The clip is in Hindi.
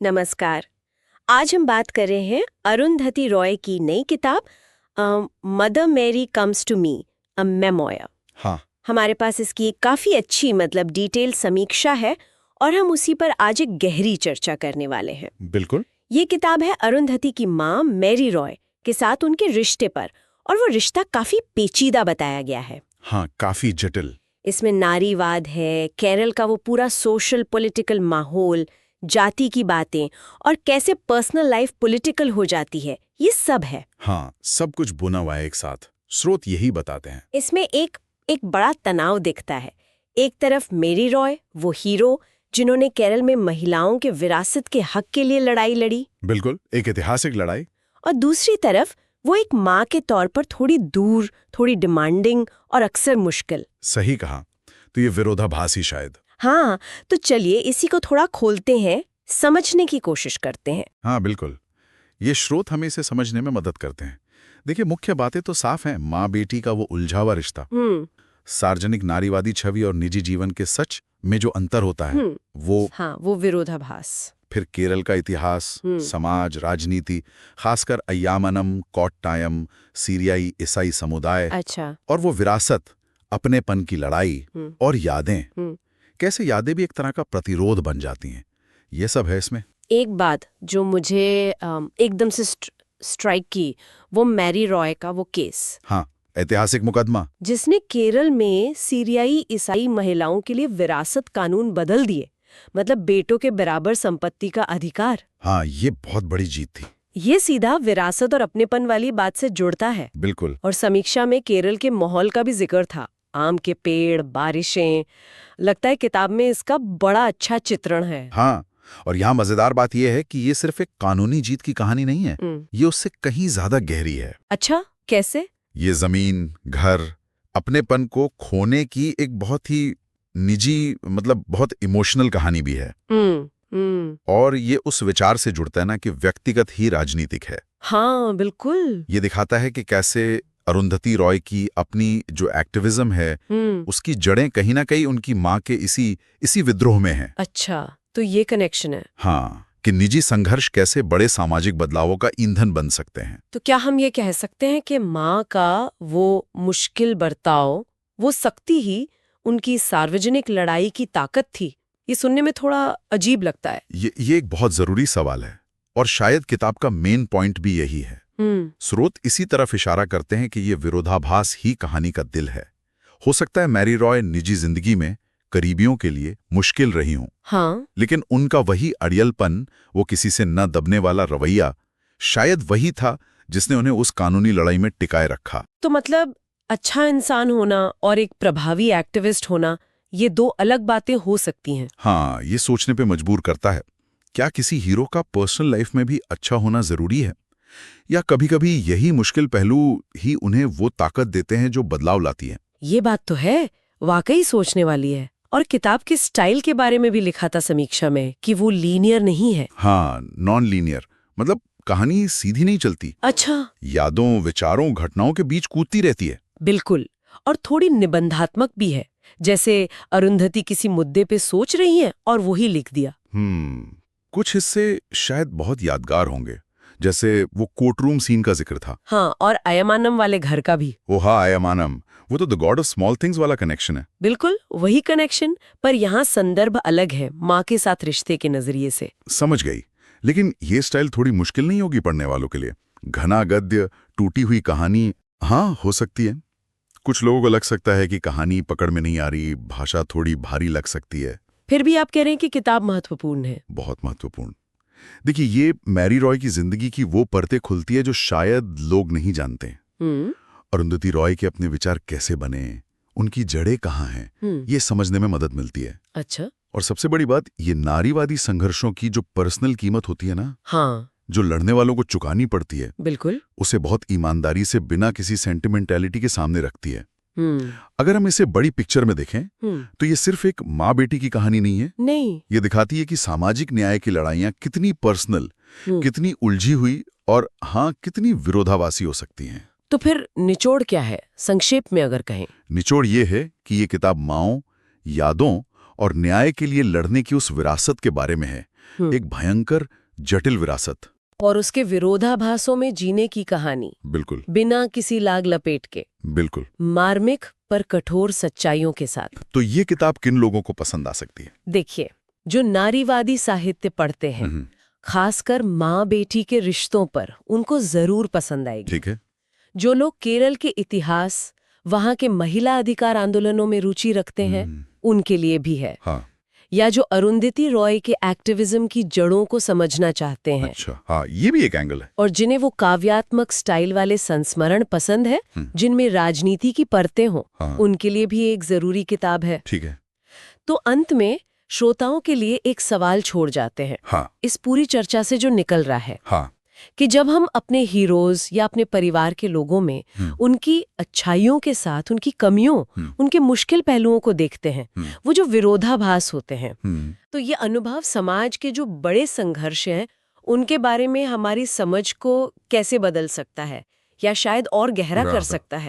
नमस्कार। आज हम बात कर रहे हैं अरुंधति रॉय की नई किताब Mother Mary Comes to Me a memoir. हाँ। हमारे पास इसकी काफ़ी अच्छी डिटेल समीक्षा है और हम उसी पर आज एक गहरी चर्चा करने वाले हैं। बिल्कुल। ये किताब है अरुंधति की माँ मैरी रॉय के साथ उनके रिश्ते पर, और वो रिश्ता काफ़ी पेचीदा बताया गया है। हाँ, काफी जटिल। इसमें नारीवाद है, केरल का वो पूरा सोशल पॉलिटिकल माहौल, जाति की बातें और कैसे पर्सनल लाइफ पॉलिटिकल हो जाती है, ये सब है। हाँ, सब कुछ बुना हुआ है एक साथ। स्रोत यही बताते हैं। इसमें एक बड़ा तनाव दिखता है। एक तरफ मेरी रॉय, वो हीरो जिन्होंने केरल में महिलाओं के विरासत के हक के लिए लड़ाई लड़ी, बिल्कुल, एक ऐतिहासिक लड़ाई। और दूसरी तरफ वो एक माँ के तौर पर थोड़ी दूर, थोड़ी डिमांडिंग और अक्सर मुश्किल। सही कहा। तो ये विरोधाभास ही शायद। हाँ, तो चलिए इसी को थोड़ा खोलते हैं, समझने की कोशिश करते हैं। हाँ बिल्कुल, ये स्रोत हमें इसे समझने में मदद करते हैं। देखिए, मुख्य बातें तो साफ हैं। माँ बेटी का वो उलझा हुआ रिश्ता, सार्वजनिक नारीवादी छवि और निजी जीवन के सच में जो अंतर होता है, वो विरोधाभास। फिर केरल का इतिहास, समाज, राजनीति, खासकर अय्यामनम, कोट्टायम, सीरियाई ईसाई समुदाय, अच्छा। और वो विरासत, अपनेपन की लड़ाई और यादें, कैसे यादें भी एक तरह का प्रतिरोध बन जाती हैं, ये सब है इसमें। एक बात जो मुझे एकदम से स्ट्राइक की, वो मैरी रॉय का वो केस। हाँ, ऐतिहासिक मुकदमा जिसने केरल में सीरियाई ईसाई महिलाओं के लिए विरासत कानून बदल दिए, मतलब बेटों के बराबर संपत्ति का अधिकार। हाँ, ये बहुत बड़ी जीत थी। ये सीधा विरासत और अपनेपन वाली बात से जुड़ता है। बिल्कुल। और समीक्षा में केरल के माहौल का भी जिक्र था, आम के पेड़, बारिशें। लगता है किताब में इसका बड़ा अच्छा चित्रण है। हाँ, और यहाँ मजेदार बात यह है कि ये सिर्फ एक कानूनी जीत की कहानी नहीं है, ये उससे कहीं ज्यादा गहरी है। अच्छा, कैसे? ये जमीन, घर, अपनेपन को खोने की एक बहुत ही निजी, बहुत इमोशनल कहानी भी है। और ये उस विचार से जुड़ता है ना कि व्यक्तिगत ही राजनीतिक है। हाँ बिल्कुल। ये दिखाता है कि कैसे अरुंधति रॉय की अपनी जो एक्टिविज्म है, उसकी जड़ें कहीं ना कहीं उनकी माँ के इसी विद्रोह में है। अच्छा, तो ये कनेक्शन है। हाँ, कि निजी संघर्ष कैसे बड़े सामाजिक बदलावों का ईंधन बन सकते हैं। तो क्या हम ये कह सकते हैं कि माँ का वो मुश्किल बर्ताव, वो सख्ती ही उनकी सार्वजनिक लड़ाई की ताकत थी? ये सुनने में थोड़ा अजीब लगता है। ये एक बहुत जरूरी सवाल है, और शायद किताब का मेन पॉइंट भी यही है। स्रोत इसी तरफ इशारा करते हैं कि ये विरोधाभास ही कहानी का दिल है। हो सकता है मैरी रॉय निजी जिंदगी में करीबियों के लिए मुश्किल रही हूं, हाँ, लेकिन उनका वही अड़ियलपन, वो किसी से न दबने वाला रवैया, शायद वही था जिसने उन्हें उस कानूनी लड़ाई में टिकाए रखा। तो मतलब अच्छा इंसान होना और एक प्रभावी एक्टिविस्ट होना, ये दो अलग बातें हो सकती हैं। हाँ, ये सोचने पे मजबूर करता है, क्या किसी हीरो का पर्सनल लाइफ में भी अच्छा होना जरूरी है, या कभी-कभी यही मुश्किल पहलू ही उन्हें वो ताकत देते हैं जो बदलाव लाती है। ये बात तो है, वाकई सोचने वाली है। और किताब के स्टाइल के बारे में भी लिखा था समीक्षा में कि वो लीनियर नहीं है। हाँ, नॉन लीनियर, कहानी सीधी नहीं चलती। अच्छा। यादों, विचारों, घटनाओं के बीच कूदती रहती है। बिल्कुल, और थोड़ी निबंधात्मक भी है, जैसे अरुंधति किसी मुद्दे पे सोच रही हैं और वही लिख दिया। कुछ हिस्से शायद बहुत यादगार होंगे, जैसे वो कोर्टरूम सीन का जिक्र था। हाँ, और अयमानम वाले घर का भी। ओ हाँ, अयमानम, वो तो the God of small things वाला कनेक्शन है। बिल्कुल वही कनेक्शन, पर यहाँ संदर्भ अलग है, माँ के साथ रिश्ते के नजरिए से। समझ गई, लेकिन ये स्टाइल थोड़ी मुश्किल नहीं होगी पढ़ने वालों के लिए? घना गद्य, टूटी हुई कहानी। हाँ, हो सकती है। कुछ लोगों को लग सकता है कि कहानी पकड़ में नहीं आ रही, भाषा थोड़ी भारी लग सकती है। फिर भी आप कह रहे हैं कि किताब महत्वपूर्ण है। बहुत महत्वपूर्ण। देखिए, ये मैरी रॉय की जिंदगी की वो परतें खुलती है जो शायद लोग नहीं जानते। अरुंधति रॉय के अपने विचार कैसे बने, उनकी जड़ें कहाँ हैं, ये समझने में मदद मिलती है। अच्छा। और सबसे बड़ी बात, ये नारीवादी संघर्षों की जो पर्सनल कीमत होती है ना, हाँ, जो लड़ने वालों को चुकानी पड़ती है, बिल्कुल, उसे बहुत ईमानदारी से बिना किसी सेंटिमेंटैलिटी के सामने रखती है। अगर हम इसे बड़ी पिक्चर में देखें, तो ये सिर्फ एक माँ बेटी की कहानी नहीं है। नहीं, ये दिखाती है कि सामाजिक न्याय की लड़ाइयाँ कितनी पर्सनल, कितनी उलझी हुई और हाँ, कितनी विरोधाभासी हो सकती हैं। तो फिर निचोड़ क्या है, संक्षेप में अगर कहें? निचोड़ ये है कि ये किताब माँओं, यादों और न्याय के लिए लड़ने की उस विरासत के बारे में है एक भयंकर जटिल विरासत। और उसके विरोधाभासों में जीने की कहानी, बिल्कुल बिना किसी लाग लपेट के, बिल्कुल। मार्मिक पर कठोर सच्चाइयों के साथ। तो ये किताब किन लोगों को पसंद आ सकती है? देखिए, जो नारीवादी साहित्य पढ़ते हैं, खासकर माँ बेटी के रिश्तों पर, उनको जरूर पसंद आएगी। ठीक है। जो लोग केरल के इतिहास, वहाँ के महिला अधिकार आंदोलनों में रुचि रखते हैं, उनके लिए भी है। हाँ। या जो अरुंधति रॉय के एक्टिविज्म की जड़ों को समझना चाहते हैं। अच्छा, हाँ, ये भी एक एंगल है। और जिन्हें वो काव्यात्मक स्टाइल वाले संस्मरण पसंद है, जिनमें राजनीति की परतें हों, उनके लिए भी एक जरूरी किताब है। ठीक है। तो अंत में श्रोताओं के लिए एक सवाल छोड़ जाते हैं, हाँ। इस पूरी चर्चा से जो निकल रहा है, हाँ। कि जब हम अपने हीरोज या अपने परिवार के लोगों में उनकी अच्छाइयों के साथ उनकी कमियों, उनके मुश्किल पहलुओं को देखते हैं, वो जो विरोधाभास होते हैं, तो ये अनुभव समाज के जो बड़े संघर्ष हैं उनके बारे में हमारी समझ को कैसे बदल सकता है या शायद और गहरा कर सकता है।